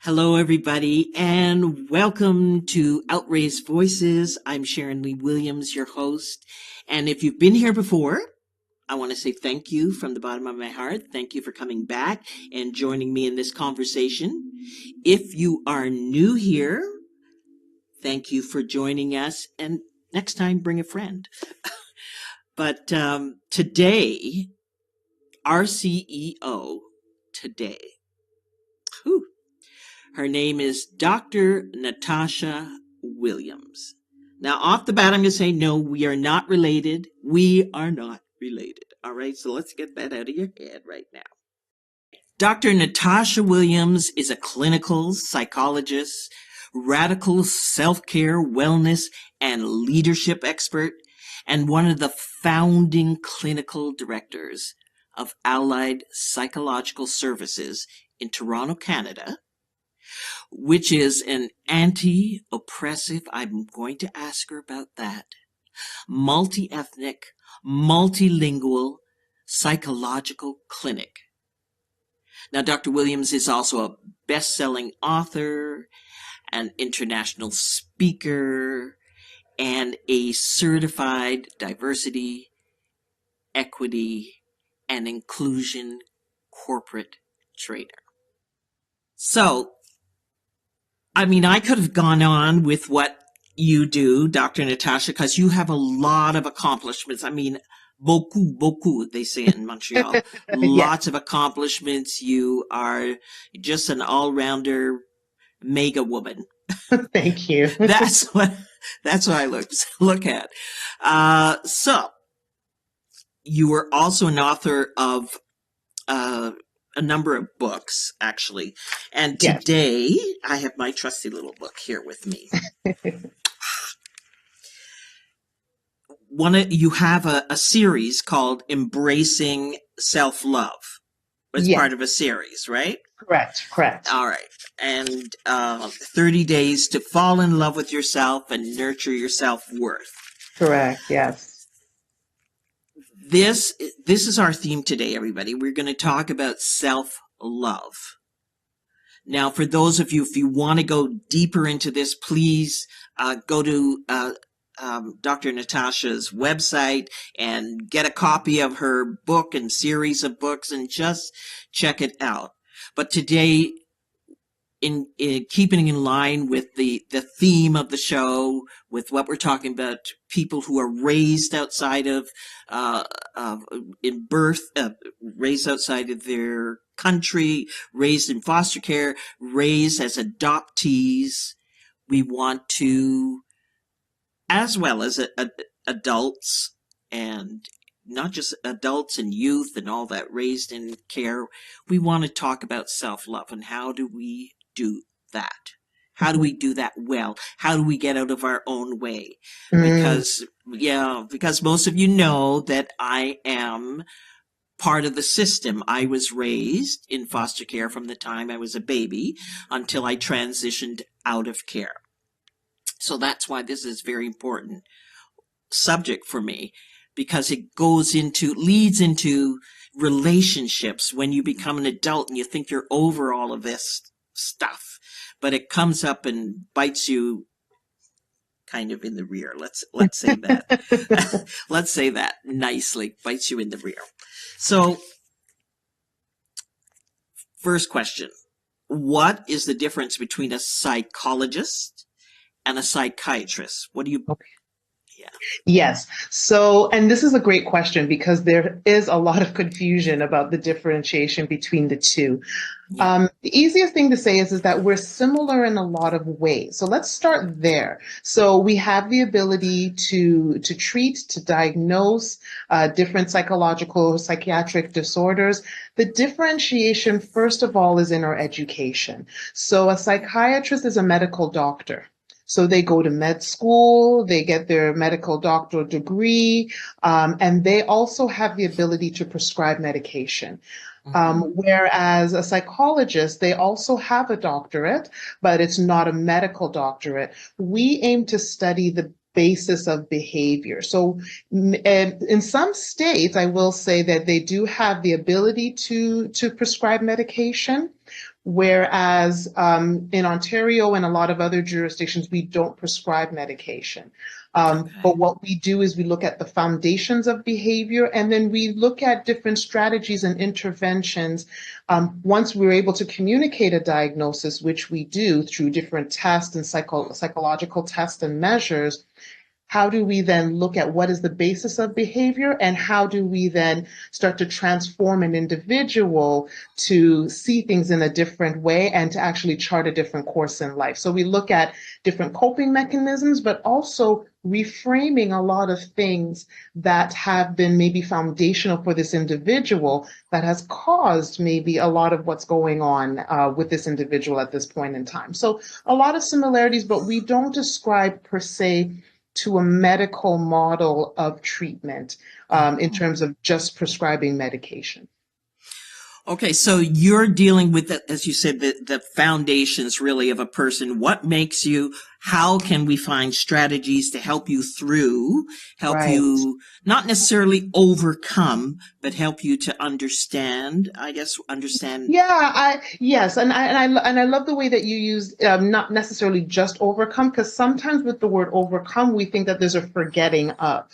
Hello, everybody, and welcome to Outraised Voices. I'm Sharon Lee Williams, your host. And if you've been here before, I want to say thank you from the bottom of my heart. Thank you for coming back and joining me in this conversation. If you are new here, thank you for joining us. And next time, bring a friend. But today, our CEO today, whew, her name is Dr. Natasha Williams. Now, off the bat, I'm going to say, no, we are not related. We are not related. All right, so let's get that out of your head right now. Dr. Natasha Williams is a clinical psychologist, radical self-care, wellness, and leadership expert, and one of the founding clinical directors of Allied Psychological Services in Toronto, Canada, which is an anti-oppressive, I'm going to ask her about that, multi-ethnic, multilingual psychological clinic. Now, Dr. Williams is also a best-selling author, an international speaker, and a certified diversity, equity, and inclusion corporate trainer. So, I could have gone on with what you do, Dr. Natasha, because you have a lot of accomplishments. Beaucoup, they say in Montreal. Lots of accomplishments. You are just an all-rounder mega woman. Thank you. That's what I look at. So you were also an author of a number of books, actually. And today I have my trusty little book here with me. You have a series called Embracing Self-Love. It's part of a series, right? Correct. All right. And 30 days to fall in love with yourself and nurture your self-worth. Correct, yes. This is our theme today, everybody. We're going to talk about self-love. Now, for those of you, if you want to go deeper into this, please go to Dr. Natasha's website and get a copy of her book and series of books and just check it out. But today, in keeping in line with the theme of the show, with what we're talking about, people who are raised outside of raised outside of their country, raised in foster care, raised as adoptees, we want to, as well as adults, and not just adults and youth and all that raised in care, we want to talk about self-love and how do we do that? How do we do that well? How do we get out of our own way? Because most of you know that I am part of the system. I was raised in foster care from the time I was a baby until I transitioned out of care. So that's why this is a very important subject for me, because it leads into relationships when you become an adult and you think you're over all of this stuff, but it comes up and bites you kind of in the rear. Let's say that. Let's say that nicely, bites you in the rear. So, first question, what is the difference between a psychologist and a psychiatrist? What do you... Okay. Yes. So, and this is a great question because there is a lot of confusion about the differentiation between the two. The easiest thing to say is that we're similar in a lot of ways. So let's start there. So we have the ability to treat, to diagnose different psychological, psychiatric disorders. The differentiation, first of all, is in our education. So a psychiatrist is a medical doctor. So they go to med school, they get their medical doctoral degree, and they also have the ability to prescribe medication. Whereas a psychologist, they also have a doctorate, but it's not a medical doctorate. We aim to study the basis of behavior. So in some states, I will say that they do have the ability to prescribe medication. Whereas in Ontario and a lot of other jurisdictions, we don't prescribe medication. Okay. But what we do is we look at the foundations of behavior, and then we look at different strategies and interventions. Once we're able to communicate a diagnosis, which we do through different tests and psychological tests and measures, how do we then look at what is the basis of behavior, and how do we then start to transform an individual to see things in a different way and to actually chart a different course in life? So we look at different coping mechanisms, but also reframing a lot of things that have been maybe foundational for this individual that has caused maybe a lot of what's going on with this individual at this point in time. So a lot of similarities, but we don't describe per se to a medical model of treatment in Oh. terms of just prescribing medication. Okay, so you're dealing with, as you said, the foundations really of a person. What makes you, how can we find strategies to help you through, help Right. you not necessarily overcome, but help you to understand, I guess, understand. Yes, and I love the way that you use not necessarily just overcome, because sometimes with the word overcome, we think that there's a forgetting of.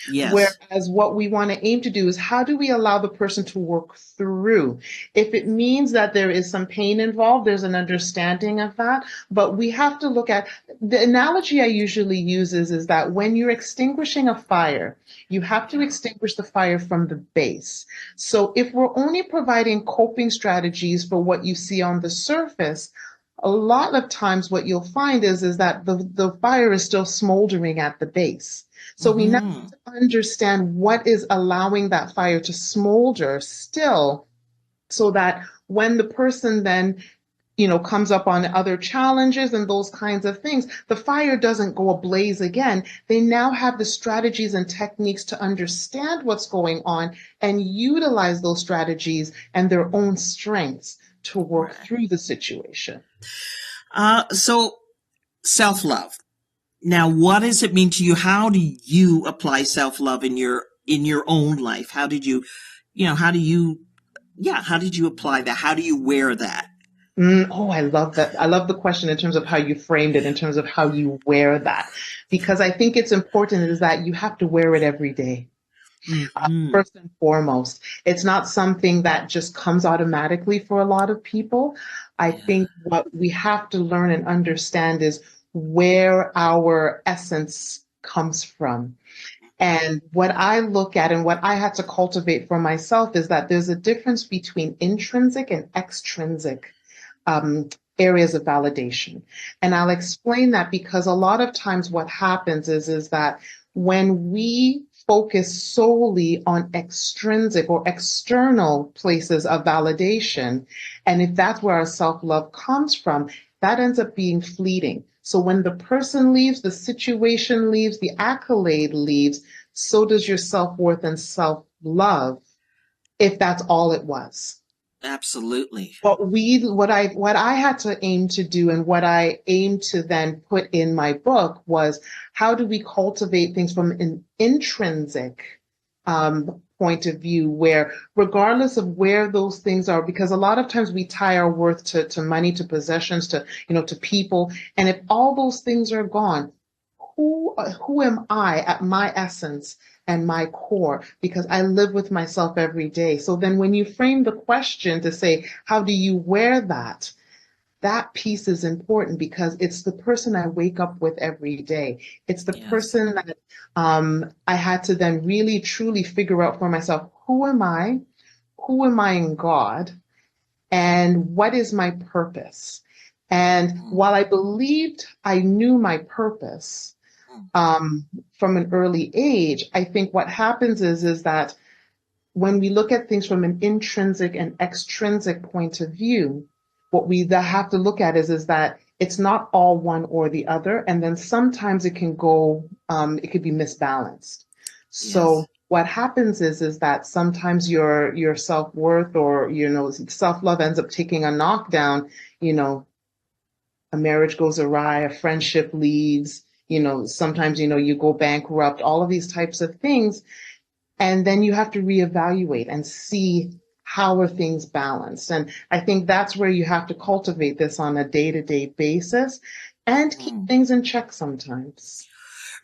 Yes. Whereas what we want to aim to do is how do we allow the person to work through? If it means that there is some pain involved, there's an understanding of that. But we have to look at the analogy I usually use is that when you're extinguishing a fire, you have to extinguish the fire from the base. So if we're only providing coping strategies for what you see on the surface, a lot of times what you'll find is that the fire is still smoldering at the base. So we now Mm-hmm. have to understand what is allowing that fire to smolder still, so that when the person then comes up on other challenges and those kinds of things, the fire doesn't go ablaze again. They now have the strategies and techniques to understand what's going on and utilize those strategies and their own strengths to work Right. through the situation. So self-love. Now, what does it mean to you? How do you apply self-love in your own life? How did you, how do you, yeah, how did you apply that? How do you wear that? I love that. I love the question in terms of how you framed it, in terms of how you wear that, because I think it's important is that you have to wear it every day. Mm-hmm. First and foremost, it's not something that just comes automatically for a lot of people. I Yeah. think what we have to learn and understand is where our essence comes from. And what I look at and what I had to cultivate for myself is that there's a difference between intrinsic and extrinsic um, areas of validation. And I'll explain that because a lot of times what happens is that when we focus solely on extrinsic or external places of validation, and if that's where our self-love comes from, that ends up being fleeting. So when the person leaves, the situation leaves, the accolade leaves, so does your self-worth and self-love, if that's all it was. Absolutely. What I had to aim to do and what I aimed to then put in my book was how do we cultivate things from an intrinsic point of view, where regardless of where those things are, because a lot of times we tie our worth to money, to possessions, to people, and if all those things are gone, who am I at my essence and my core, because I live with myself every day. So then when you frame the question to say, how do you wear that? That piece is important because it's the person I wake up with every day. It's the Yes. person that I had to then really truly figure out for myself, who am I? Who am I in God? And what is my purpose? And Mm, while I believed I knew my purpose, mm. um, from an early age, I think what happens is that when we look at things from an intrinsic and extrinsic point of view, what we have to look at is that it's not all one or the other, and then sometimes it can go, it could be misbalanced. Yes. So what happens is that sometimes your self-worth or self-love ends up taking a knockdown, you know, a marriage goes awry, a friendship leaves, sometimes, you go bankrupt, all of these types of things. And then you have to reevaluate and see how are things balanced. And I think that's where you have to cultivate this on a day-to-day basis and keep things in check sometimes.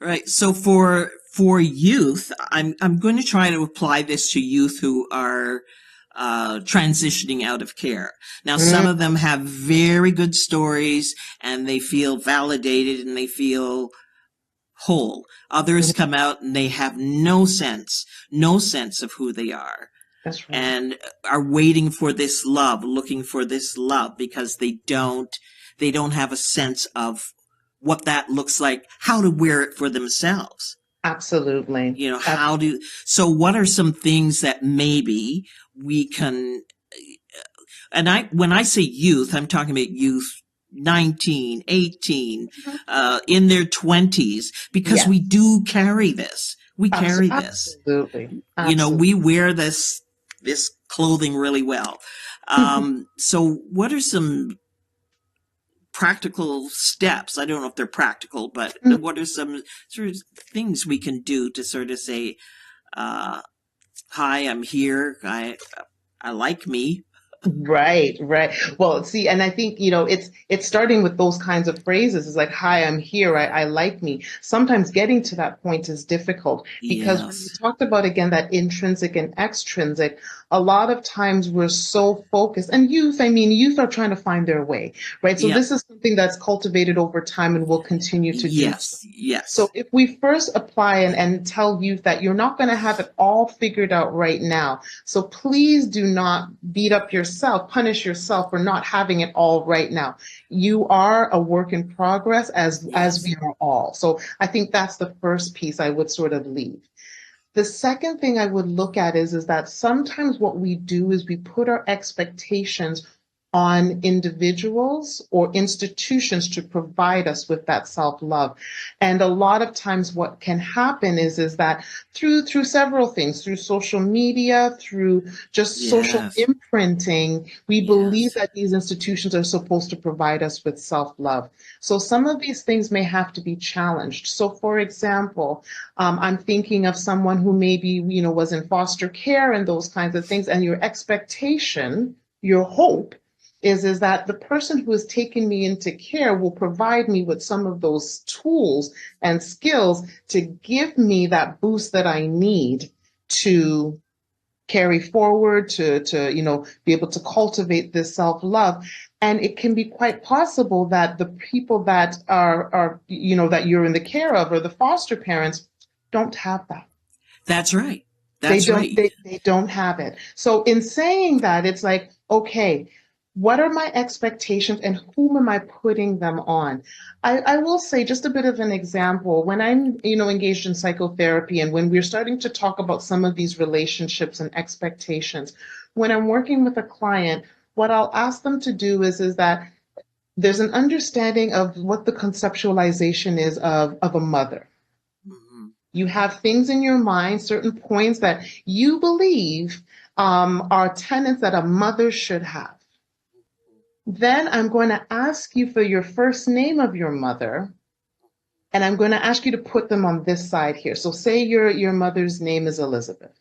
Right. So for youth, I'm going to try to apply this to youth who are transitioning out of care. Now, some Mm, of them have very good stories and they feel validated and they feel whole. Others mhm. come out and they have no sense of who they are, That's right. and are waiting for this love, looking for this love because they don't have a sense of what that looks like, how to wear it for themselves. Absolutely. So what are some things that maybe we can, and when I say youth, I'm talking about youth 19, 18, Mhm. in their 20s, because we Yes. do carry this. We carry this. Absolutely. We Absolutely. wear this clothing really well. So what are some practical steps? I don't know if they're practical, but what are some sort of things we can do to sort of say, uh, hi, I'm here. I like me. Right, right. Well, see, and I think, it's starting with those kinds of phrases. It's like, hi, I'm here. I like me. Sometimes getting to that point is difficult because when you Yes. talked about again that intrinsic and extrinsic, a lot of times we're so focused, and youth are trying to find their way, right? So Yep. this is something that's cultivated over time and will continue to do so. Yes. Yes. So if we first apply and tell youth that you're not going to have it all figured out right now, so please do not beat up yourself, punish yourself for not having it all right now. You are a work in progress as Yes. we are all. So I think that's the first piece I would sort of leave. The second thing I would look at is that sometimes what we do is we put our expectations on individuals or institutions to provide us with that self-love. And a lot of times what can happen is that through several things, through social media, through just social Yes. imprinting, we believe Yes. that these institutions are supposed to provide us with self-love. So some of these things may have to be challenged. So for example, I'm thinking of someone who maybe, was in foster care and those kinds of things, and your expectation, your hope is that the person who is taking me into care will provide me with some of those tools and skills to give me that boost that I need to carry forward, to be able to cultivate this self-love. And it can be quite possible that the people that are that you're in the care of, or the foster parents, don't have that. That's right. They That's don't right. they don't have it. So in saying that, it's like, okay, what are my expectations and whom am I putting them on? I will say just a bit of an example. When I'm, engaged in psychotherapy and when we're starting to talk about some of these relationships and expectations, when I'm working with a client, what I'll ask them to do is that there's an understanding of what the conceptualization is of a mother. Mhm. You have things in your mind, certain points that you believe are tenets that a mother should have. Then I'm going to ask you for your first name of your mother, and I'm going to ask you to put them on this side here. So say your mother's name is Elizabeth.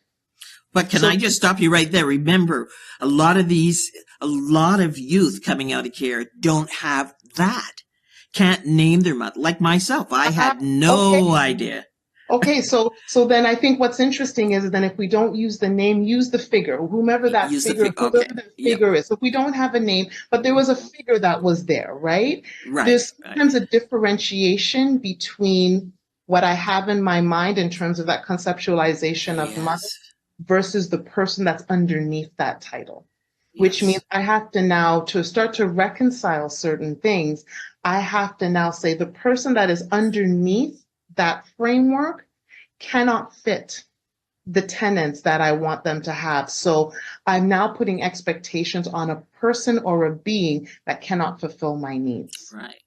But can So I just stop you right there? Remember, a lot of youth coming out of care don't have that. Can't name their mother. Like myself, I had okay, no idea. okay, so then I think what's interesting is then if we don't use the name, use the figure, Use the fig. whoever Okay. that Yep. figure is. So if we don't have a name, but there was a Mhm. figure that was there, right? Right. There's Right. sometimes a differentiation between what I have in my mind in terms of that conceptualization of mother Yes. versus the person that's underneath that title, which means Yes. I have to now, to start to reconcile certain things, I have to now say the person that is underneath that framework cannot fit the tenants that I want them to have. So I'm now putting expectations on a person or a being that cannot fulfill my needs. Right.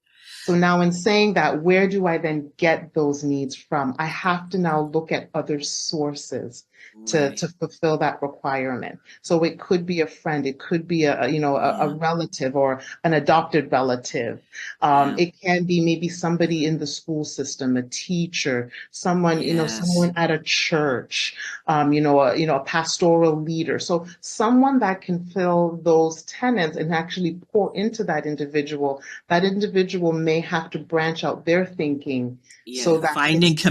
So now in saying that, where do I then get those needs from? I have to now look at other sources Right. to fulfill that requirement. So it could be a friend, it could be a Yeah. relative or an adopted relative. Yeah. It can be maybe somebody in the school system, a teacher, someone, Yes. someone at a church, a pastoral leader. So someone that can fill those tenants and actually pour into that individual may have to branch out their thinking Yeah. so that it's Finding there you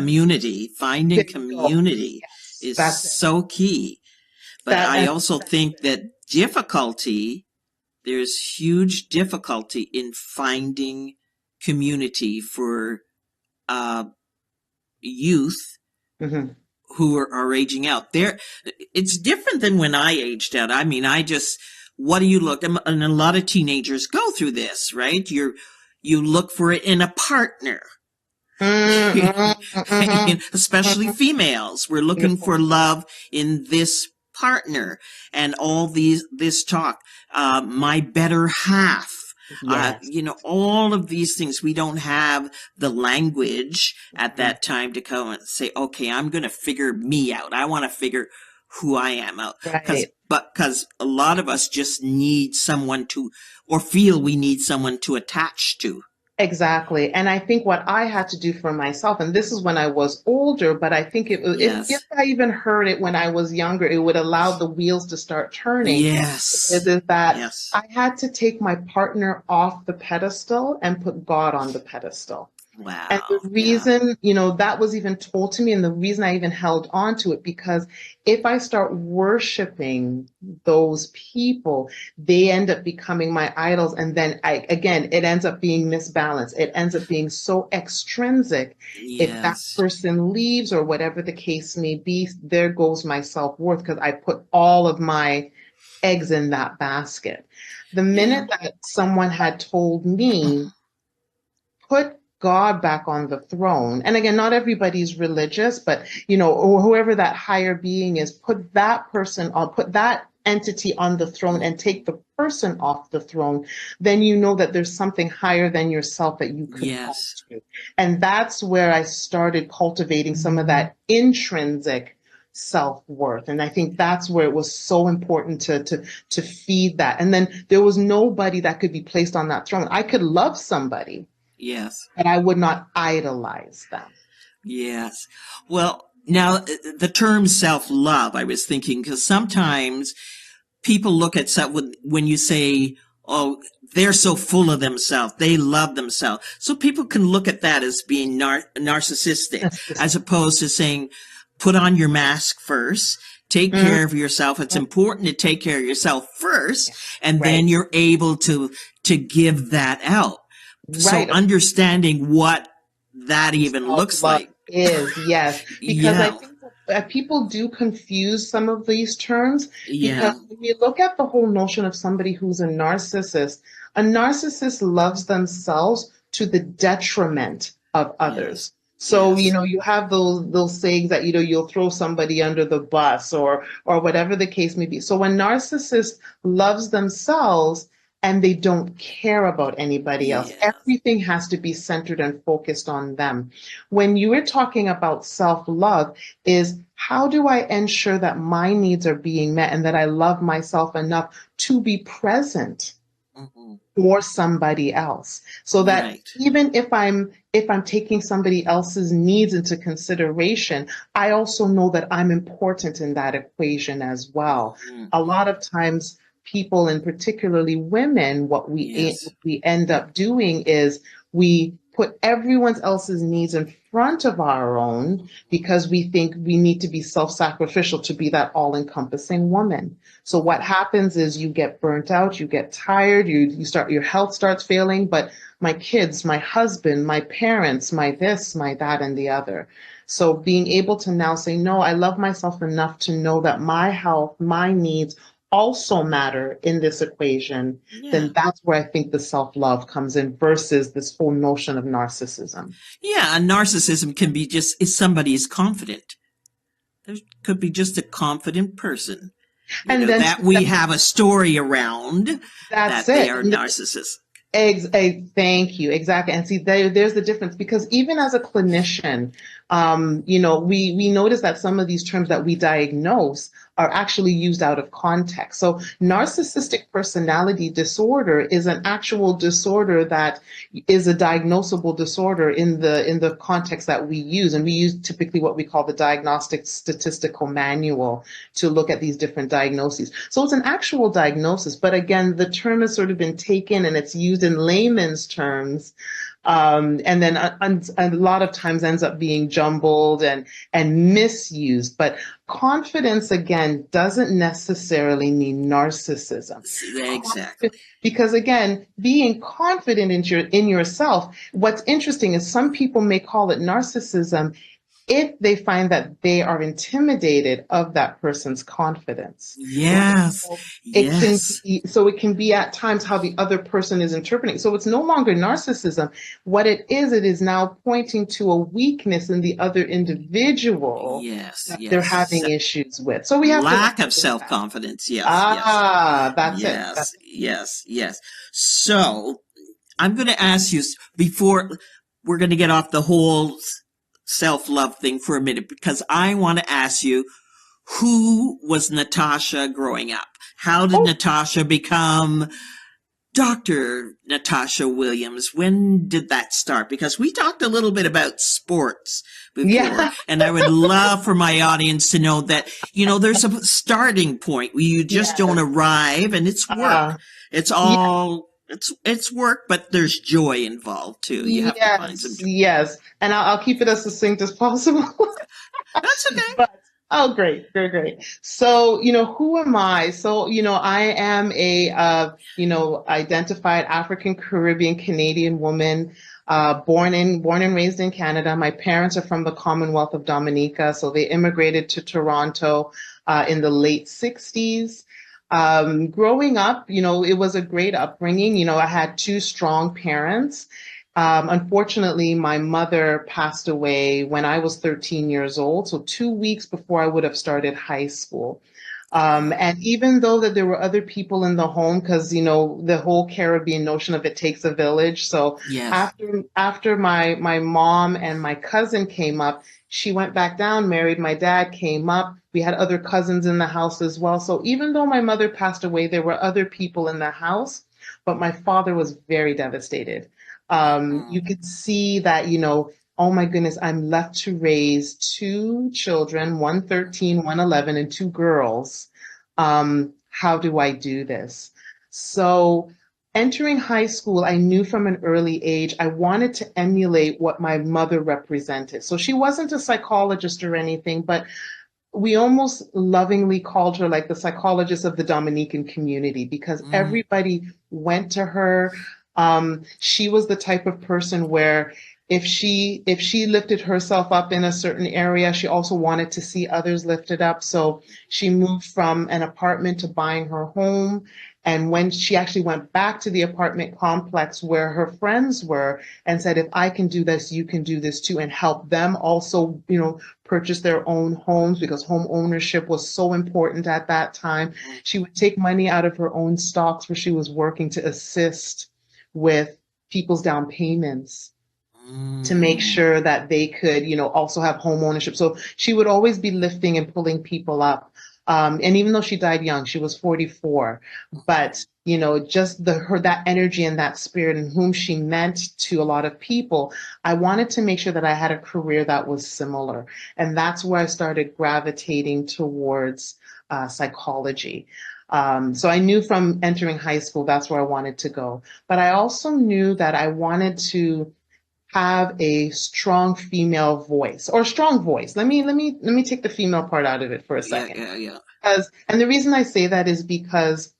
go. community Yes, is that's it. so key. But That I and also think that there's huge difficulty in finding community for uh, youth mhm. who are aging out. It's different than when I aged out. I mean, what do you look? And a lot of teenagers go through this, right? You look for it in a partner. Mm, Especially mhm. females. We're looking for love in this partner, and this talk, my better half. Yes. All of these things. We don't have the language at Mhm. that time to come and say, okay, I'm going to figure me out. I want to figure who I am out. Right. Because a lot of us just need someone to, or feel we need someone to attach to. Exactly. And I think what I had to do for myself, and this is when I was older, but I think if Yes. I even heard it when I was younger, it would allow the wheels to start turning. Yes. Is that Yes. I had to take my partner off the pedestal and put God on the pedestal. And the Wow. Yeah. reason, that was even told to me, and the reason I even held on to it, because if I start worshiping those people, they end up becoming my idols. And then again, it ends up being misbalanced. It ends up being so extrinsic. If that Yes. person leaves or whatever the case may be, there goes my self-worth because I put all of my eggs in that basket. The Yeah. minute that someone had told me, put God back on the throne. And again, not everybody's religious, but or whoever that higher being is, put that person on, put that entity on the throne and take the person off the throne, then you know that there's something higher than yourself that you could go Yes. to. And that's where I started cultivating some of that intrinsic self-worth. And I think that's where it was so important to feed that. And then there was nobody that could be placed on that throne. I could love somebody, Yes. but I would not idolize them. Yes. Well, now the term self-love, I was thinking, because sometimes people look at when you say, oh, they're so full of themselves, they love themselves. So people can look at that as being narcissistic, That's as just, opposed to saying, put on your mask first, take mm, care of yourself. It's important to take care of yourself first, and then right, you're able to give that out. So right. understanding what that even looks Self-love like. is, yes, because I Yeah. think that people do confuse some of these terms because Yeah. when you look at the whole notion of somebody who's a narcissist loves themselves to the detriment of Yes. others. So, Yes. you have those sayings that, you'll throw somebody under the bus or whatever the case may be. So a narcissist loves themselves and they don't care about anybody else. Yeah. Everything has to be centered and focused on them. When you were talking about self-love, is how do I ensure that my needs are being met and that I love myself enough to be present Hmm. for somebody else, so that Right. even if I'm taking somebody else's needs into consideration, I also know that I'm important in that equation as well. Hmm. A lot of times people, and particularly women, Yes. we end up doing is we put everyone else's needs in front of our own because we think we need to be self-sacrificial to be that all-encompassing woman. So what happens is you get burnt out, you get tired, your health starts failing, but my kids, my husband, my parents, my this, my that, and the other. So being able to now say, no, I love myself enough to know that my health, my needs also matter in this equation, Yeah. then that's where I think the self-love comes in versus this whole notion of narcissism. Yeah. And narcissism can be just if somebody is confident. There could be just a confident person, And then that we have a story around that's that they it. are And narcissists. Thank you. Exactly. And see, there's the difference because even as a clinician, we notice that some of these terms that we diagnose are actually used out of context. So narcissistic personality disorder is an actual disorder that is a diagnosable disorder in the context that we use. And we use typically what we call the Diagnostic Statistical Manual to look at these different diagnoses. So it's an actual diagnosis, but again, the term has sort of been taken and it's used in layman's terms, and then a lot of times ends up being jumbled and misused. But confidence again doesn't necessarily mean narcissism. Exactly. Because again, being confident in yourself, what's interesting is some people may call it narcissism if they find that they are intimidated of that person's confidence, right? Yes. So Yes. it can be at times how the other person is interpreting. So it's no longer narcissism. What it is now pointing to a weakness in the other individual Yes. that they're Yes. having issues with. So we have to Lack of recognize that. self-confidence. Yes. Yes. That's it. Yes. Yes. Yes. So I'm going to ask you before we're going to get off the whole self-love thing for a minute because I want to ask you, who was Natasha growing up? How did Oh, Natasha become Dr. Natasha Williams? When did that start? Because we talked a little bit about sports before, yeah. and I would love for my audience to know that, there's a starting point where you just don't Yes. arrive and it's work. Uh, It's yeah. all, it's work, but there's joy involved too. You have to find some Yes. joy. Yes. And I'll keep it as succinct as possible. That's okay. But oh, great, great, great. So, who am I? So, I am a identified African Caribbean Canadian woman, born and raised in Canada. My parents are from the Commonwealth of Dominica, so they immigrated to Toronto in the late 60s. Growing up, it was a great upbringing. I had two strong parents. Unfortunately, my mother passed away when I was 13 years old, so 2 weeks before I would have started high school. And even though that there were other people in the home, because the whole Caribbean notion of it takes a village. So Yes. after my mom and my cousin came up, she went back down, married my dad, came up. We had other cousins in the house as well. So even though my mother passed away, there were other people in the house, but my father was very devastated. You could see that, oh my goodness, I'm left to raise two children, one 13, one 11, and two girls. How do I do this? So entering high school, I knew from an early age, I wanted to emulate what my mother represented. So she wasn't a psychologist or anything, but we almost lovingly called her like the psychologist of the Dominican community because Mm. everybody went to her. She was the type of person where if she lifted herself up in a certain area, she also wanted to see others lifted up. So she moved from an apartment to buying her home. And when she actually went back to the apartment complex where her friends were and said, if I can do this, you can do this too, and help them also, purchase their own homes because home ownership was so important at that time. She would take money out of her own stocks where she was working to assist with people's down payments to make Mm. sure that they could, also have home ownership. So she would always be lifting and pulling people up. And even though she died young, she was 44, but just that energy and that spirit and whom she meant to a lot of people, I wanted to make sure that I had a career that was similar. And that's where I started gravitating towards psychology. So I knew from entering high school, that's where I wanted to go. But I also knew that I wanted to have a strong female voice or strong voice. Let me take the female part out of it for a Yeah, second. yeah, yeah. And the reason I say that is because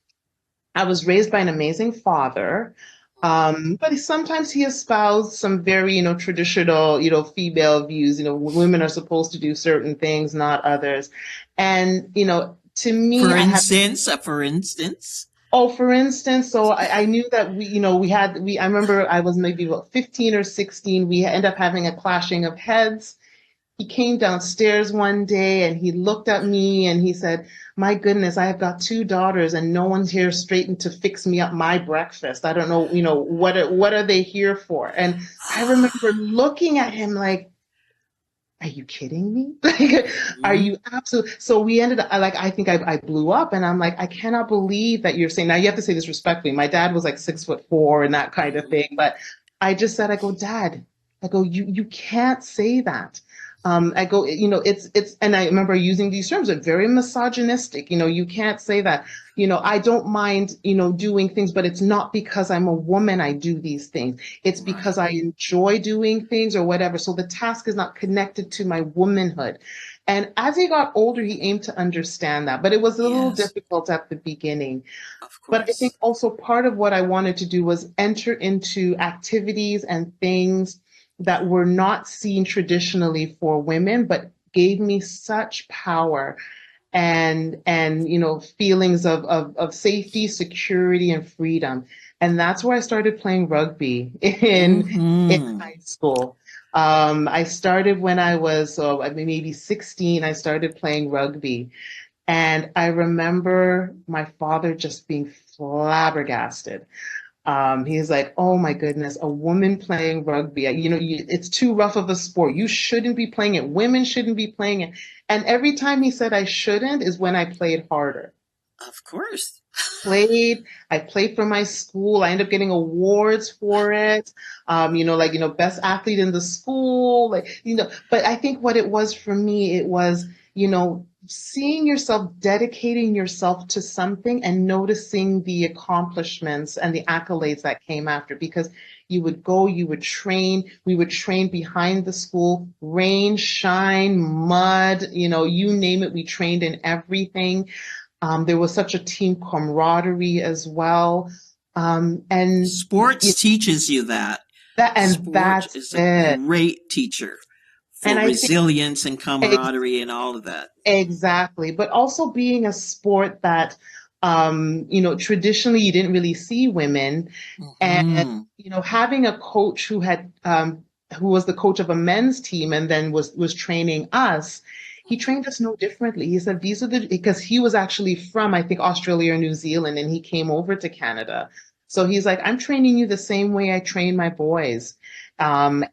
I was raised by an amazing father. But sometimes he espoused some very, traditional, female views. Women are supposed to do certain things, not others. And, to me, For I had instance, for instance. Oh, for instance, so I knew that I remember I was maybe about 15 or 16. We end up having a clashing of heads. he came downstairs one day and he looked at me and he said, my goodness, I have got two daughters and no one's here straightened to fix me up my breakfast. I don't know, what are they here for? And I remember looking at him like, are you kidding me? Like, are Mhm. you absolutely? So we ended up like, I think I blew up and I'm like, I cannot believe that you're saying, now you have to say this respectfully. My dad was like 6'4" and that kind of Mhm. thing. But I just said, I go, Dad, I go, you can't say that. I go, and I remember using these terms, are very misogynistic. You can't say that. I don't mind, doing things, but it's not because I'm a woman I do these things. It's because Right. I enjoy doing things or whatever. So the task is not connected to my womanhood. And as he got older, he aimed to understand that, but it was a little Yes, difficult at the beginning. of But I think course. also part of what I wanted to do was enter into activities and things that were not seen traditionally for women, but gave me such power and feelings of safety, security, and freedom. And that's where I started playing rugby in Hmm. high school. I started when I was I mean, maybe 16. I started playing rugby, and I remember my father just being flabbergasted. He's like, "Oh my goodness, a woman playing rugby. It's too rough of a sport. You shouldn't be playing it. Women shouldn't be playing it." And every time he said I shouldn't is when I played harder. Of course. I played for my school. I ended up getting awards for it. Best athlete in the school, but I think what it was for me, it was, seeing yourself, dedicating yourself to something and noticing the accomplishments and the accolades that came after, because you would go, you would train, we would train behind the school, rain, shine, mud, you name it, we trained in everything. There was such a team camaraderie as well. And Sports teaches you that. Sports that's is a it. great teacher for And I think resilience and ex- camaraderie and all of that. exactly, but also being a sport that, traditionally you didn't really see women, and Hmm. having a coach who was the coach of a men's team and then was training us. He trained us no differently. He said these are the because he was actually from, I think, Australia or New Zealand, and he came over to Canada. So he's like, I'm training you the same way I train my boys. And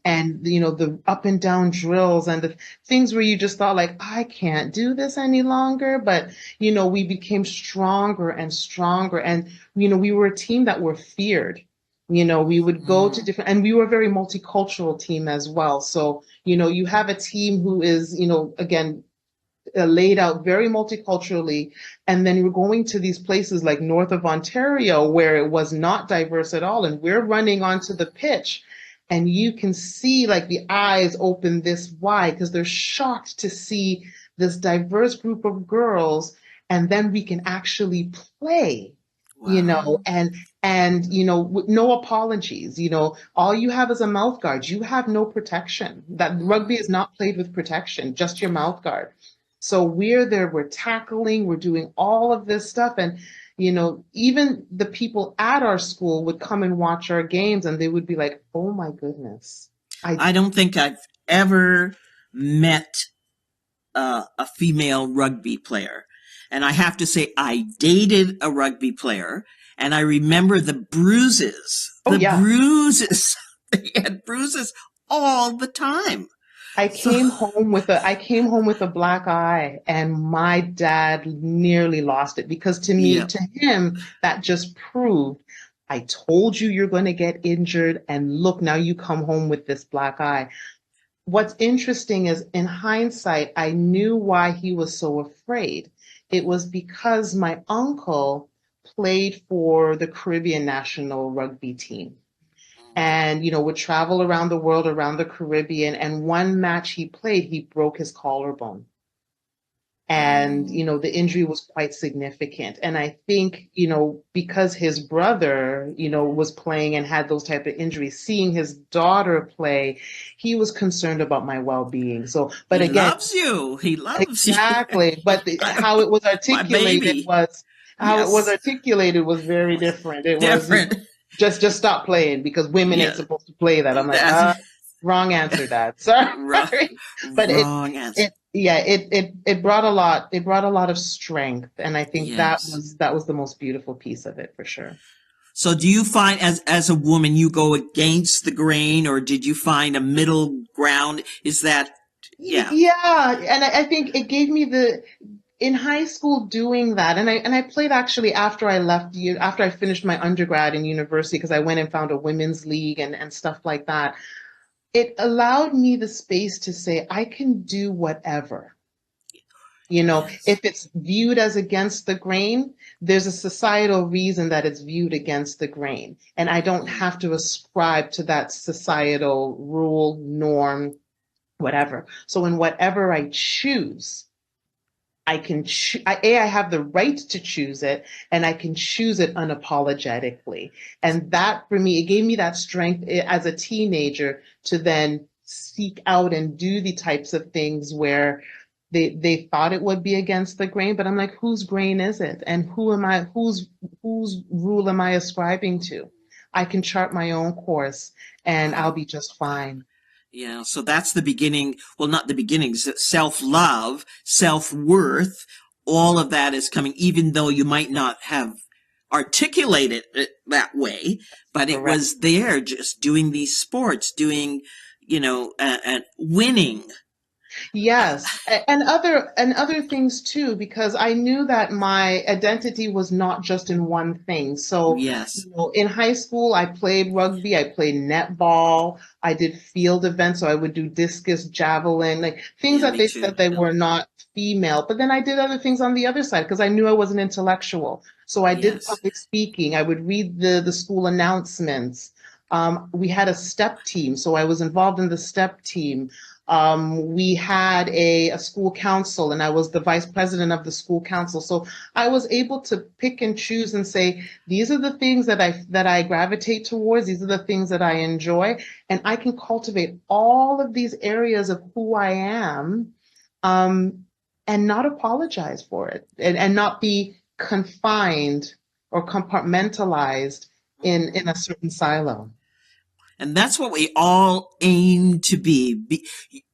the up and down drills and the things where you just thought like, I can't do this any longer. But we became stronger and stronger, and we were a team that were feared. We would go to Hmm. different, and we were a very multicultural team as well. So, you have a team who is, again, laid out very multiculturally, and then you're going to these places like north of Ontario where it was not diverse at all, and we're running onto the pitch, and you can see like the eyes open this wide because they're shocked to see this diverse group of girls, and then we can actually play, Wow. with no apologies. All you have is a mouth guard. You have no protection. That rugby Hmm. is not played with protection, just your mouth guard. So we're there, we're tackling, we're doing all of this stuff. And, even the people at our school would come and watch our games and they would be like, oh my goodness. I, I don't think I've ever met a female rugby player. And I have to say, I dated a rugby player, and I remember the bruises. oh The yeah. bruises. They had bruises all the time. So, I came home with a black eye, and my dad nearly lost it because yeah. to him, that just proved, I told you you're going to get injured, and look, now you come home with this black eye. What's interesting is in hindsight, I knew why he was so afraid. It was because my uncle played for the Caribbean national rugby team and, would travel around the world, around the Caribbean. And one match he played, he broke his collarbone. And, the injury was quite significant. And I think, because his brother, was playing and had those type of injuries, seeing his daughter play, he was concerned about my well-being. So, but He again, loves you. He loves you. exactly. But how it was My baby. Yes. very different. It was, Different. just stop playing because women ain't Yeah. supposed to play that. I'm like, That's Wrong answer, Dad. Sorry. Wrong, But wrong answer. it brought a lot, it brought a lot of strength. And I think Yes. that was the most beautiful piece of it for sure. So do you find as a woman you go against the grain, or did you find a middle ground? Is that yeah, Yeah, and I think it gave me the in high school doing that, and I played actually after I left after I finished my undergrad in university because I went and found a women's league and stuff like that. It allowed me the space to say I can do whatever. You know, yes. if it's viewed as against the grain, there's a societal reason that it's viewed against the grain. And I don't Mhm. have to ascribe to that societal rule, norm, whatever. So in whatever I choose, I can I have the right to choose it, and I can choose it unapologetically. And that for me, it gave me that strength as a teenager to then seek out and do the types of things where they thought it would be against the grain, but I'm like, whose grain is it? And who am I, whose rule am I ascribing to? I can chart my own course and I'll Wow. be just fine. Yeah, so that's the beginning. Well, not the beginning. Self love, self worth, all of that is coming, even though you might not have articulated it that way, but it Correct. was there just doing these sports, doing, winning. Yes, and other things too, because I knew that my identity was not just in one thing. So, Yes. you know, in high school, I played rugby, I played netball, I did field events, so I would do discus, javelin, like things Yeah, that me they too. said they Yeah. were not female. But then I did other things on the other side because I knew I was an intellectual. So I did Yes. public speaking. I would read the school announcements. We had a step team, so I was involved in the step team. We had a school council, and I was the vice president of the school council. So I was able to pick and choose and say, these are the things that I gravitate towards. These are the things that I enjoy, and I can cultivate all of these areas of who I am, um, and not apologize for it, and not be confined or compartmentalized in Mhm. a certain silo. And that's what we all aim to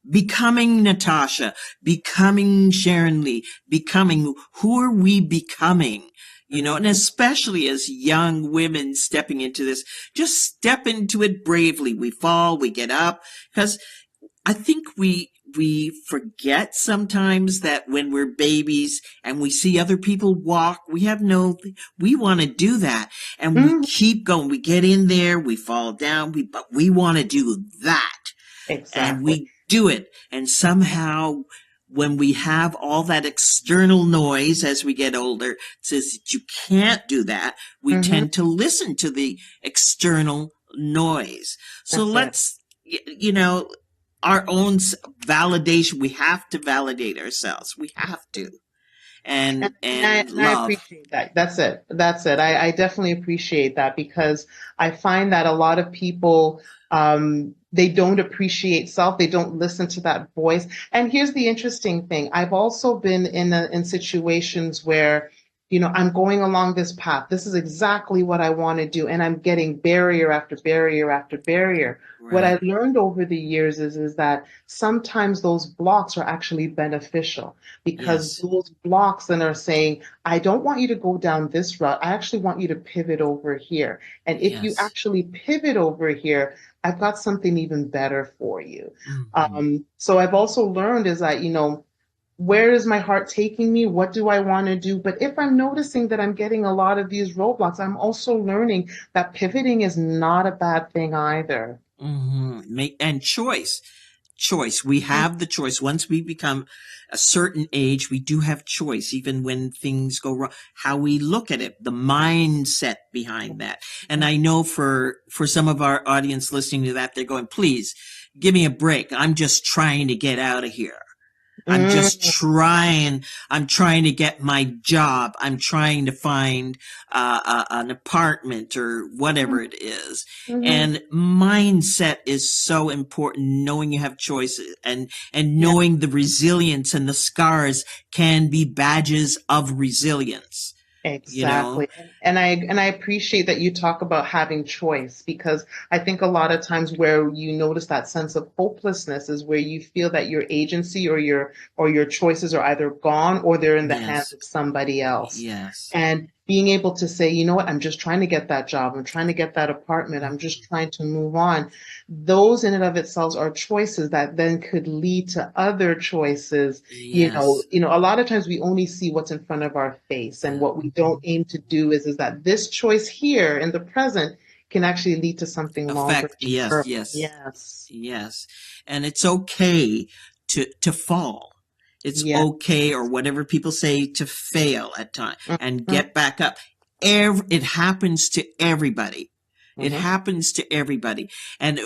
becoming Natasha, becoming Sharon Lee, becoming who are we becoming? And Mhm. especially as young women stepping into this, just step into it bravely. We fall, we get up, because I think we forget sometimes that when we're babies and we see other people walk, we want to do that, and we Mhm. keep going. We get in there, we fall down, but we want to do that, and Exactly. we do it. And somehow, when we have all that external noise as we get older, says that you can't do that, we Mhm. tend to listen to the external noise. So That's it. let's, you know, our own validation. We have to validate ourselves. We have to, and And I love. appreciate that. That's it. That's it. I definitely appreciate that because I find that a lot of people they don't appreciate self. They don't listen to that voice. And here's the interesting thing. I've also been in situations where, you know, I'm going along this path. This is exactly what I want to do, and I'm getting barrier after barrier after barrier. What I Right. learned over the years is that sometimes those blocks are actually beneficial because Yes. those blocks then are saying, I don't want you to go down this route. I actually want you to pivot over here. And if you Yes. actually pivot over here, I've got something even better for you. Hmm. So I've also learned is that, you know, where is my heart taking me? What do I want to do? But if I'm noticing that I'm getting a lot of these roadblocks, I'm also learning that pivoting is not a bad thing either. Make and choice. We have the choice. Once we become a certain age, we do have choice, even when things go wrong. How we look at it, the mindset behind that. And I know for some of our audience listening to that, they're going, "Please give me a break. I'm just trying to get out of here." Mm, I'm trying to get my job. I'm trying to find an apartment or whatever it is. mhm. And mindset is so important, knowing you have choices, and Yeah, knowing the resilience and the scars can be badges of resilience. you know? Exactly. And I appreciate that you talk about having choice, because I think a lot of times where you notice that sense of hopelessness is where you feel that your agency or your choices are either gone or they're in the hands Yes. of somebody else. Yes. And being able to say, you know what, I'm just trying to get that job, I'm trying to get that apartment, I'm just trying to move on. Those in and of itself are choices that then could lead to other choices. Yes. A lot of times we only see what's in front of our face, and Yeah. what we don't aim to do is that this choice here in the present can actually lead to something longer Affect. Yes. term. Yes. Yes. Yes. And it's okay to fall. It's Yeah. okay, or whatever people say, to fail at times and Mhm. get back up. It happens to everybody. It Mhm. happens to everybody. And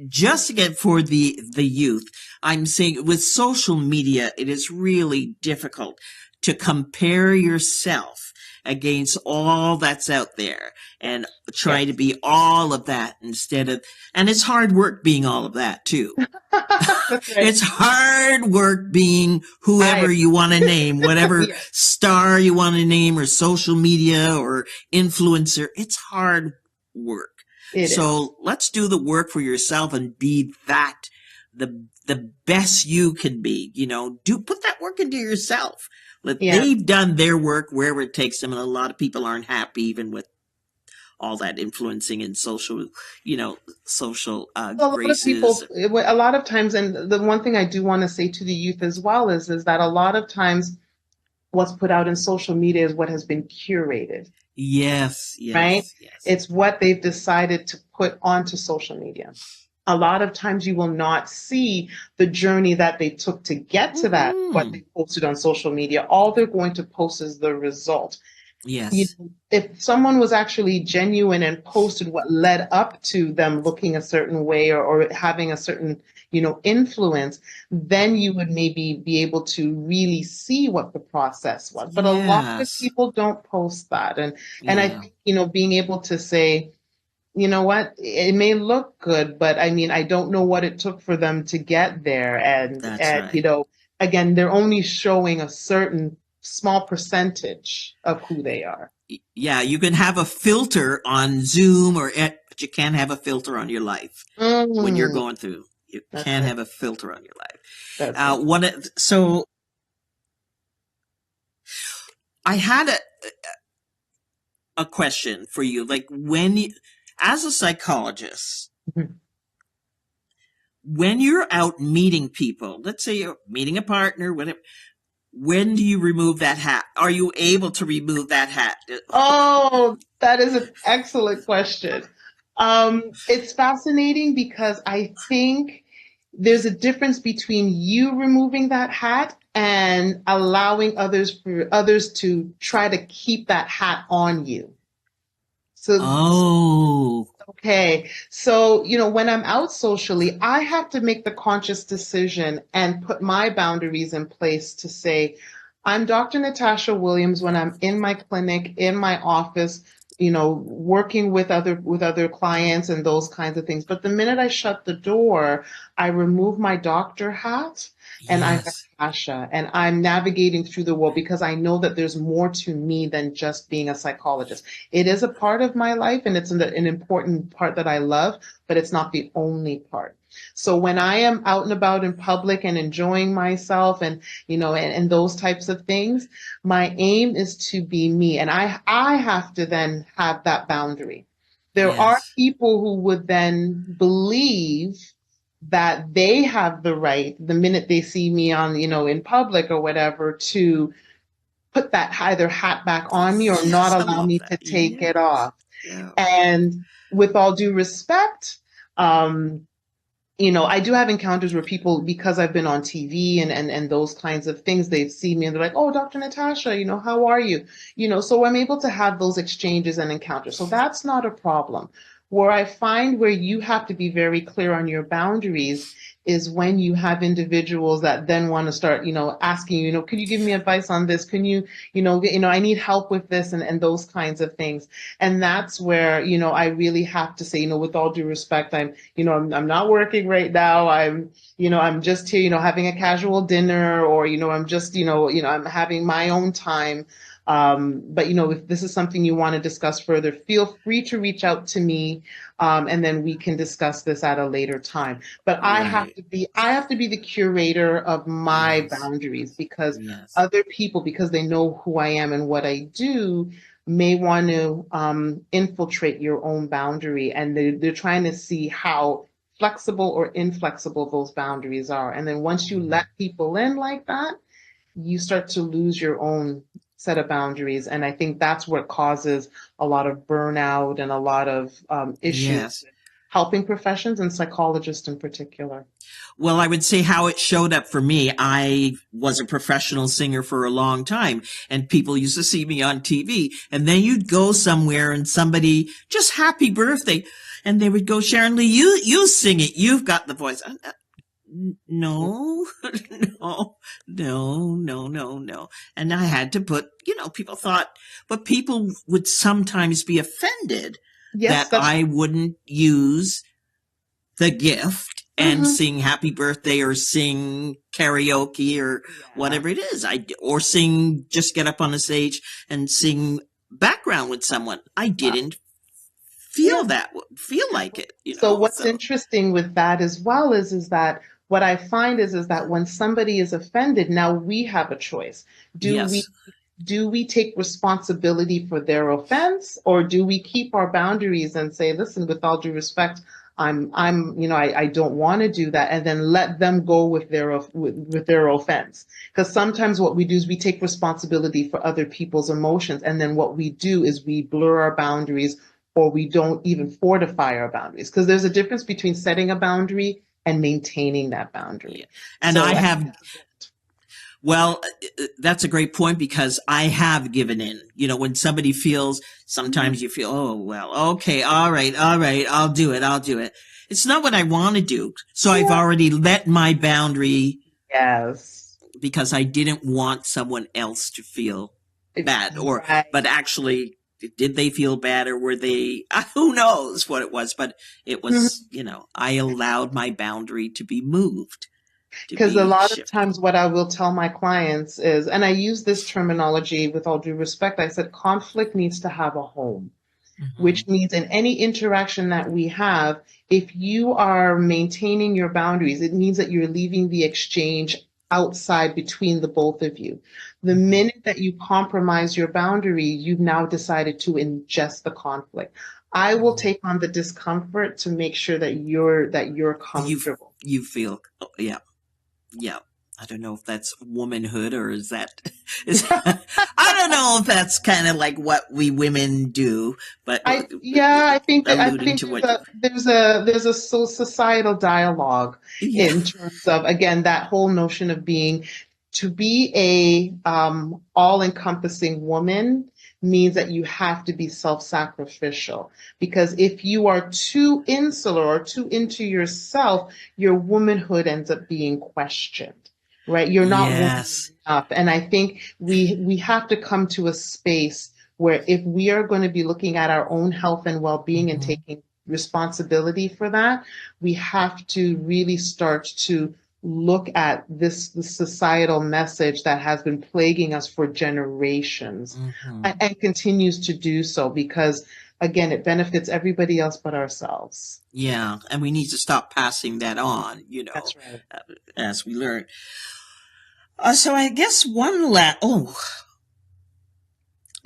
just again for the youth, I'm saying with social media, it is really difficult to compare yourself against all that's out there and try to Yes. be all of that instead of, and it's hard work being all of that too. That's right. It's hard work being I whoever you want to name, whatever Yes, star you want to name, or social media or influencer. It's hard work. it is. So let's do the work for yourself and be the best you can be. Do put that work into yourself. Yeah. They've done their work wherever it takes them, and a lot of people aren't happy even with all that influencing and you know, social So a lot of graces. people, a lot of times, and the one thing I do want to say to the youth as well is that a lot of times what's put out in social media is what has been curated, Yes, right? yes, yes. It's what they've decided to put onto social media. A lot of times you will not see the journey that they took to get to that, what Mm-mm. they posted on social media. All they're going to post is the result. Yes, If someone was actually genuine and posted what led up to them looking a certain way, or having a certain, influence, then you would maybe be able to really see what the process was. But a lot of yes, people don't post that. And I yeah, think, being able to say, you know what, it may look good, but I mean, I don't know what it took for them to get there. And, that's and, right. again, they're only showing a certain small percentage of who they are. Yeah, you can have a filter on Zoom but you can't have a filter on your life when you're Mm, going through. You that's can't right. have a filter on your life. That's right. So I had a question for you. Like as a psychologist, Mhm. when you're out meeting people, let's say you're meeting a partner, whatever, when do you remove that hat? Are you able to remove that hat? Oh, that is an excellent question. It's fascinating because I think there's a difference between you removing that hat and allowing others to try to keep that hat on you. So Oh, Okay. So, when I'm out socially, I have to make the conscious decision and put my boundaries in place to say, I'm Dr. Natasha Williams when I'm in my clinic, in my office, working with other clients and those kinds of things. But the minute I shut the door, I remove my doctor hat and I'm yes, Natasha, and I'm navigating through the world because I know that there's more to me than just being a psychologist. It is a part of my life, and it's an important part that I love, but it's not the only part. So when I am out and about in public and enjoying myself, and those types of things, my aim is to be me. And I have to then have that boundary. There are yes, people who would then believe that they have the right, the minute they see me on, in public or whatever, to put that either hat back on me or not yes. I allow love me that. to take Yeah, it off. yeah. And with all due respect, I do have encounters where people, because I've been on TV and those kinds of things, they see me and they're like, "Oh, Dr. Natasha, how are you?" So I'm able to have those exchanges and encounters. So that's not a problem. Where I find where you have to be very clear on your boundaries is when you have individuals that then want to start, asking you, could you give me advice on this? Can you, I need help with this and those kinds of things. And that's where, I really have to say, with all due respect, I'm not working right now. I'm just here, having a casual dinner, or, I'm just, I'm having my own time. But if this is something you want to discuss further, feel free to reach out to me, and then we can discuss this at a later time. But Right. I have to be the curator of my Yes. boundaries, because Yes. other people, because they know who I am and what I do, may want to infiltrate your own boundary, and they're trying to see how flexible or inflexible those boundaries are. And then once you Mhm. let people in like that, you start to lose your own set of boundaries. And I think that's what causes a lot of burnout and a lot of issues Yes. with helping professions and psychologists in particular. Well, I would say how it showed up for me. I was a professional singer for a long time, and people used to see me on TV. And then you'd go somewhere and somebody just happy birthday, and they would go, Sharon Lee, you sing it. You've got the voice. No, no, no. And I had to put, people thought, but people would sometimes be offended Yes, that that's I wouldn't use the gift and mhm. sing happy birthday or sing karaoke or Yeah. whatever it is. Or sing, just get up on the stage and sing background with someone. I Wow. didn't Yeah. feel like it, So what's so interesting with that as well is that what I find is that when somebody is offended, now we have a choice. Do we yes. do we take responsibility for their offense, or do we keep our boundaries and say, listen, with all due respect, I don't want to do that, and then let them go with with their offense? Because sometimes what we do is we take responsibility for other people's emotions, and then what we do is we blur our boundaries, or we don't even fortify our boundaries. Because there's a difference between setting a boundary and maintaining that Yeah. boundary. And I So I think have, well, that's a great point because I have given in. When somebody feels, mhm. sometimes you feel, oh, well, okay, all right, I'll do it. It's not what I want to do. So I've Yeah. already let my boundary Yes. because I didn't want someone else to feel bad. But Right. actually, did they feel bad or were they, who knows what it was? But it was, I allowed my boundary to be moved, to Because a be lot of shifted. times what I will tell my clients is, and I use this terminology with all due respect, I said conflict needs to have a home, Hmm. which means in any interaction that we have, if you are maintaining your boundaries, it means that you're leaving the exchange outside between the both of you. The Hmm. minute that you compromise your boundary, you've now decided to ingest the conflict. I will Hmm. take on the discomfort to make sure that you're You, comfortable. you feel, oh, yeah. Yeah. I don't know if that's womanhood or is that is I don't know if that's kind of like what we women do, but Yeah, I alluding think to there's what you, a societal dialogue yeah. in terms of, again, that whole notion of being, to be a all-encompassing woman means that you have to be self-sacrificial, because if you are too insular or too into yourself, your womanhood ends up being questioned, right? You're not womanly Yes. enough. And I think we have to come to a space where, if we are going to be looking at our own health and well-being and Hmm. taking responsibility for that, we have to really start to look at this societal message that has been plaguing us for generations, Hmm. and continues to do so, because again, it benefits everybody else but ourselves. Yeah, and we need to stop passing that on, That's right. uh, as we learn. So I guess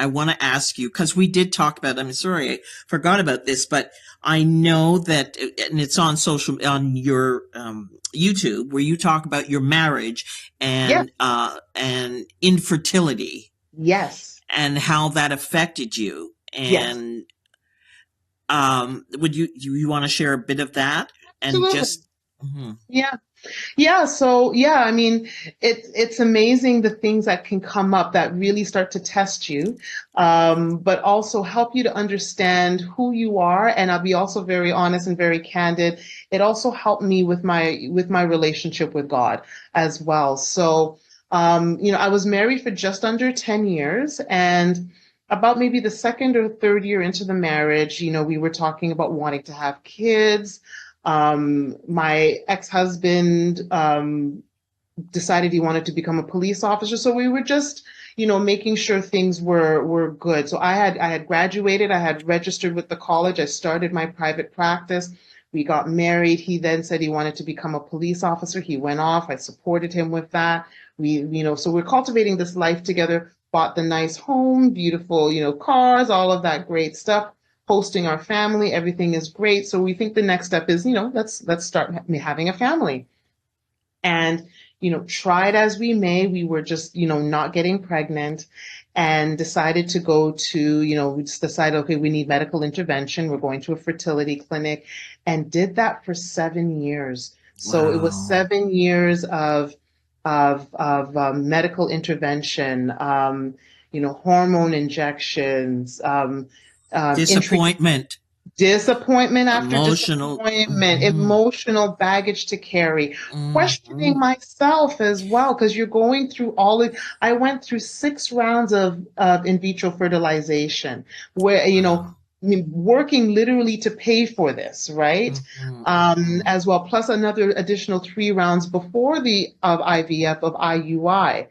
I want to ask you because we did talk about. I'm sorry, I forgot about this, but I know that, and it's on on your YouTube where you talk about your marriage Yes. and infertility Yes. and how that affected you. Yes. And would you want to share a bit of that and just Absolutely. Mm-hmm. Yeah. Yeah, so yeah, I mean, it's amazing the things that can come up that really start to test you, but also help you to understand who you are. And I'll be also very honest and very candid. It also helped me with my relationship with God as well. So, I was married for just under 10 years, and about maybe the second or third year into the marriage, we were talking about wanting to have kids. My ex-husband decided he wanted to become a police officer, so we were just, making sure things were good. So I had graduated, I had registered with the college, I started my private practice. We got married. He then said he wanted to become a police officer. He went off. I supported him with that. So we're cultivating this life together. Bought the nice home, beautiful, cars, all of that great stuff, hosting our family. Everything is great. So we think the next step is, let's start having a family. And, tried as we may, we were just, not getting pregnant, and decided to go to, we just decided, okay, we need medical intervention. We're going to a fertility clinic, and did that for 7 years. So it was Wow. 7 years of medical intervention, hormone injections, intricate Disappointment, disappointment after emotional. disappointment, Mm-hmm. emotional baggage to carry, Mm-hmm. questioning myself as well, because you're going through I went through 6 rounds of in vitro fertilization, where, Wow. I mean, working literally to pay for this, right? Mm-hmm. Mm-hmm. As well, plus another additional 3 rounds before the of IVF of IUI.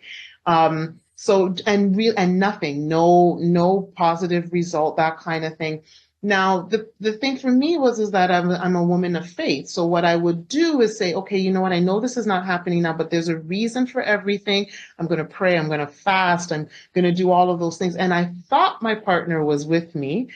So and nothing, no positive result, that kind of thing. Now, the thing for me is that I'm a woman of faith. So what I would do is say, okay, you know what? I know this is not happening now, but there's a reason for everything. I'm going to pray. I'm going to fast. I'm going to do all of those things. And I thought my partner was with me,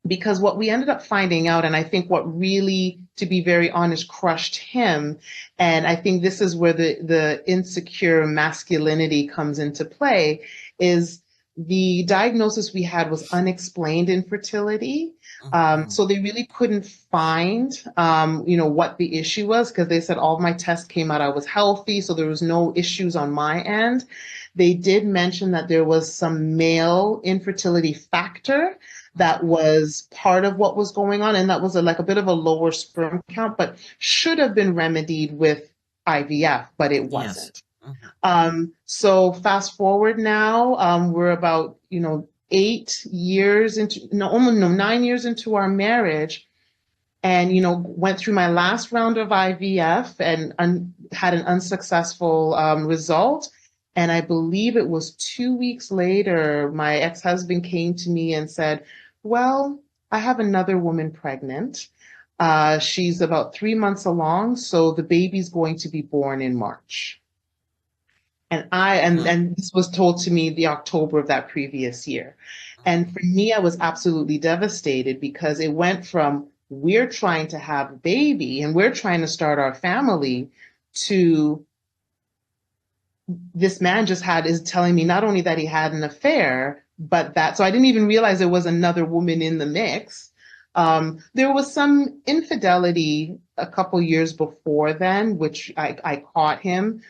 because what we ended up finding out, and I think what really, to be very honest, crushed him, and I think this is where the insecure masculinity comes into play, is the diagnosis we had was unexplained infertility. Mm-hmm. So they really couldn't find, what the issue was, because they said all of my tests came out, I was healthy, so there was no issues on my end. They did mention that there was some male infertility factor that was part of what was going on, and that was like a bit of a lower sperm count, but should have been remedied with IVF, but it Yes. wasn't. Mm-hmm. So fast forward now, we're about, 8 years into, no, almost no, 9 years into our marriage, and, went through my last round of IVF, and had an unsuccessful result. And I believe it was 2 weeks later, my ex-husband came to me and said, well, I have another woman pregnant. She's about 3 months along, so the baby's going to be born in March. And and this was told to me the October of that previous year. And for me, I was absolutely devastated, because it went from, we're trying to have a baby and we're trying to start our family, to this man is telling me not only that he had an affair, but so I didn't even realize there was another woman in the mix. There was some infidelity a couple years before then, which I caught him,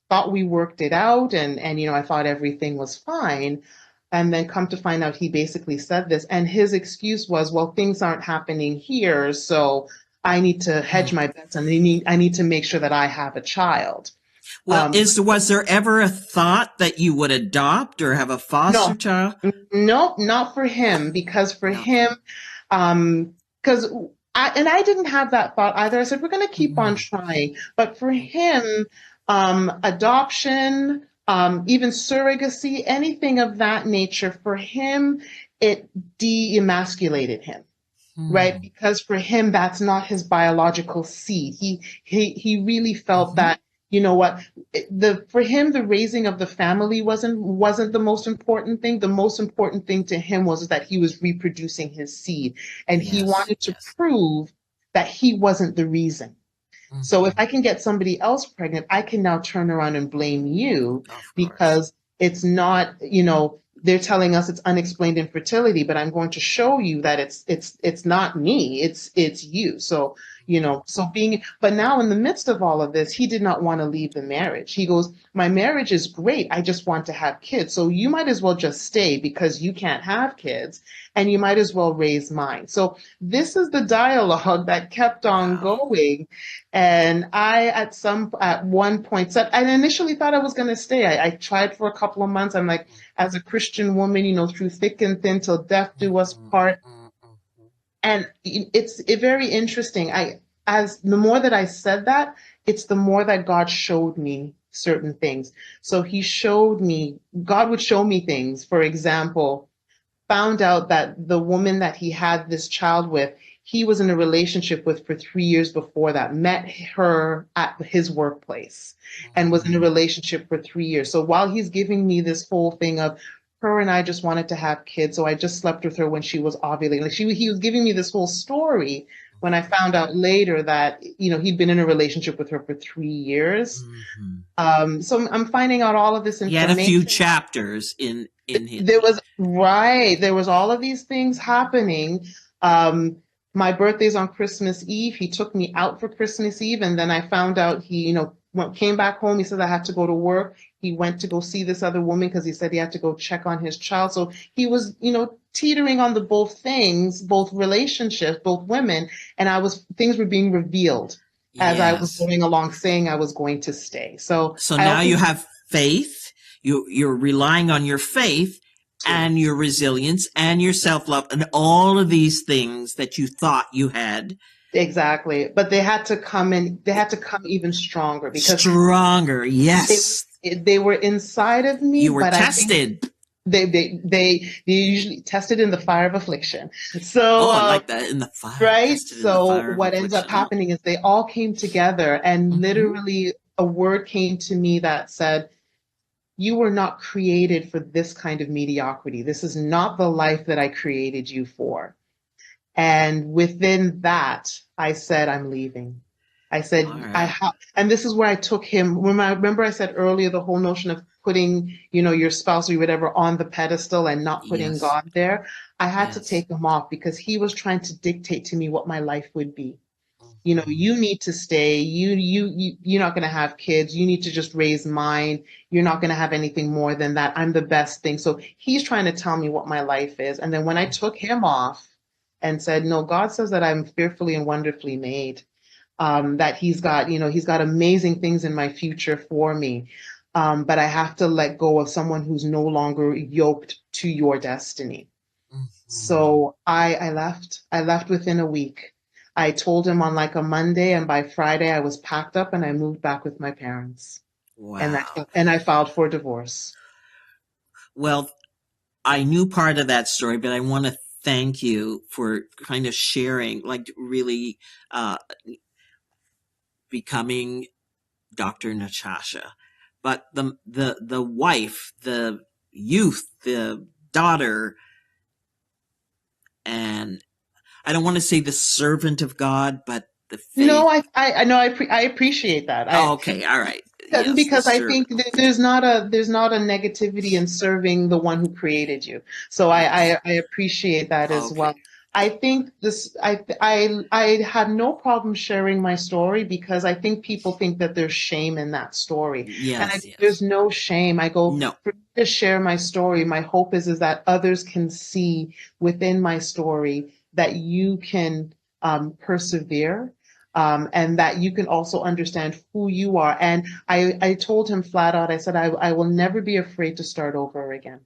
thought we worked it out, and I thought everything was fine. And then come to find out, he basically said this, and his excuse was, well, things aren't happening here, so I need to hedge Mm-hmm. my bets, and I need to make sure that I have a child. Well, But was there ever a thought that you would adopt or have a foster no, child? nope, not for him, because for No. him, because I didn't have that thought either. I said, we're going to keep on Mm-hmm. trying. But for him, adoption, even surrogacy, anything of that nature, for him, it de-emasculated him, right? Mm-hmm. Because for him, that's not his biological seed. He really felt Mm-hmm. that, what, for him, the raising of the family wasn't the most important thing. The most important thing to him was that he was reproducing his seed, and he Yes. wanted to Yes. prove that he wasn't the reason. So if Mm-hmm. I can get somebody else pregnant, I can now turn around and blame you, Of course. because it's not, they're telling us it's unexplained infertility, but I'm going to show you that it's not me, it's you. So, So but now in the midst of all of this, he did not want to leave the marriage. He goes, my marriage is great. I just want to have kids. So you might as well just stay because you can't have kids and you might as well raise mine. So this is the dialogue that kept on Wow. going. And I, at one point said, I initially thought I was going to stay. I tried for a couple of months. I'm like, as a Christian woman, through thick and thin till death do us part. And it's very interesting. As the more that I said that, it's the more that God showed me certain things. So God would show me things. For example, found out that the woman that he had this child with, he was in a relationship with for 3 years before that, met her at his workplace and was in a relationship for 3 years. So while he's giving me this whole thing of her and I just wanted to have kids, so I just slept with her when she was ovulating. He was giving me this whole story when I found out later that, he'd been in a relationship with her for 3 years. So I'm finding out all of this He had a few information. chapters in his. There was all of these things happening. My birthday's on Christmas Eve. He took me out for Christmas Eve, and then I found out he, came back home. He said I had to go to work. He went to go see this other woman because he said he had to go check on his child. So he was, teetering on the both things, both relationships, both women, and things were being revealed as I was Yes. going along, saying I was going to stay. So Now you have faith. You're relying on your faith and your resilience and your self-love and all of these things that you thought you had. Exactly. But they had to come even stronger because Stronger. Yes. they were inside of me, You were but I think tested. they usually tested in the fire of affliction. So, I like that. In the fire. right. Tested in the So fire of what ends up affliction. happening is they all came together and literally a word came to me that said, you were not created for this kind of mediocrity. This is not the life that I created you for. And within that, I said, I'm leaving. I said, and this is where I took him. Remember I said earlier, the whole notion of putting, your spouse or whatever on the pedestal and not putting God there. I had to take him off because he was trying to dictate to me what my life would be. You need to stay. You're not going to have kids. You need to just raise mine. You're not going to have anything more than that. I'm the best thing. So he's trying to tell me what my life is. And then when I took him off and said, no, God says that I'm fearfully and wonderfully made, that he's got amazing things in my future for me. But I have to let go of someone who's no longer yoked to your destiny. So I left. I left within a week. I told him on like a Monday, and by Friday I was packed up and I moved back with my parents. Wow. And I filed for divorce. Well, I knew part of that story, but I want to thank you for kind of sharing, like really becoming Dr. Natasha. But the wife, the youth, the daughter, and I don't want to say the servant of God, but the faith. No, I know. I appreciate that. Okay, all right. Yes, because I think there's not a negativity in serving the one who created you. So I appreciate that as well. I think I have no problem sharing my story because I think people think that there's shame in that story. Yes, there's no shame. I go no. to share my story. My hope is that others can see within my story that you can persevere. And that you can also understand who you are. And I told him flat out, I said, I will never be afraid to start over again.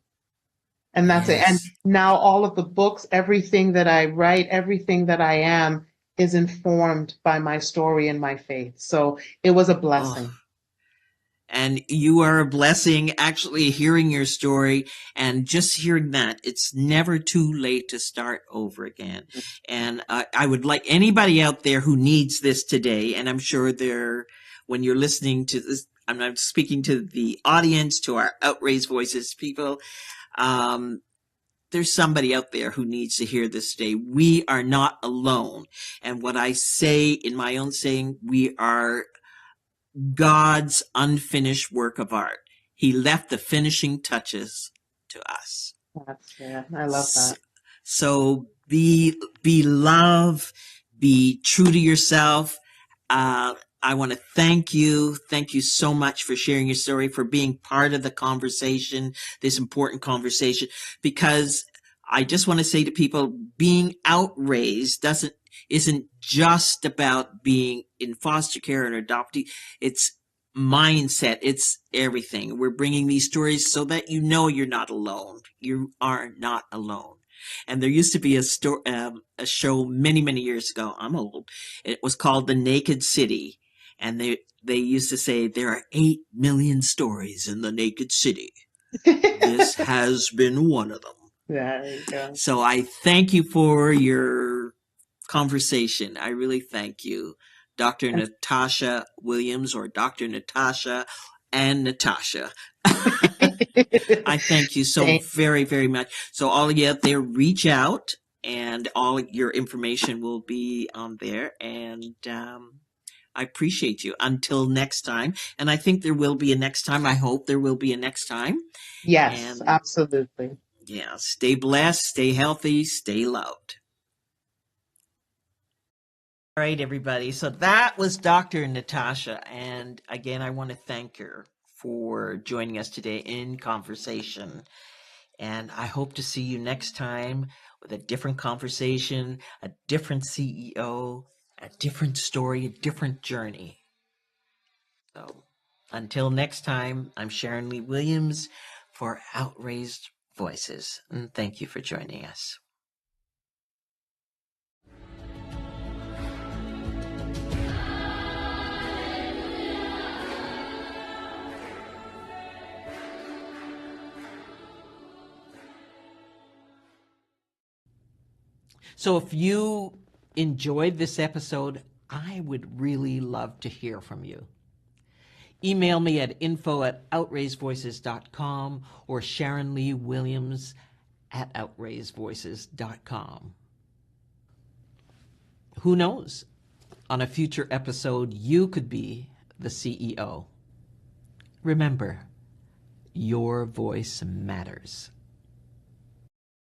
And that's it. And now all of the books, everything that I write, everything that I am is informed by my story and my faith. So it was a blessing. And you are a blessing actually hearing your story and just hearing that it's never too late to start over again. And I would like anybody out there who needs this today, and I'm sure when you're listening to this, I'm not speaking to the audience, to our Outraised Voices people, there's somebody out there who needs to hear this today. We are not alone. And what I say in my own saying, we are God's unfinished work of art. He left the finishing touches to us. I love that. So be love, Be true to yourself. I want to thank you. Thank you so much for sharing your story, for being part of the conversation, this important conversation, because I just want to say to people, being outraged isn't just about being in foster care or adoptee. It's mindset. It's everything. We're bringing these stories so that you know you're not alone. You are not alone. And there used to be a show many years ago. I'm old. It was called The Naked City, and they used to say there are 8 million stories in the naked city. This has been one of them. There you go. So I thank you for your conversation. I really thank you, Dr. Natasha Williams, or Dr. Natasha and Natasha. I thank you so very much. So all of you out there, reach out, and all your information will be on there. And I appreciate you. Until next time. And I think there will be a next time. I hope there will be a next time. Yes, And absolutely. yeah, stay blessed, stay healthy, stay loved. All right, everybody. So that was Dr. Natasha. And again, I want to thank her for joining us today in conversation. And I hope to see you next time with a different conversation, a different CEO, a different story, a different journey. So until next time, I'm Sharon Lee Williams for Outraised Voices. And thank you for joining us. So if you enjoyed this episode, I would really love to hear from you. Email me at info@outraisedvoices.com or Sharon Lee Williams @outraisedvoices.com. Who knows? On a future episode, you could be the CEO. Remember, your voice matters.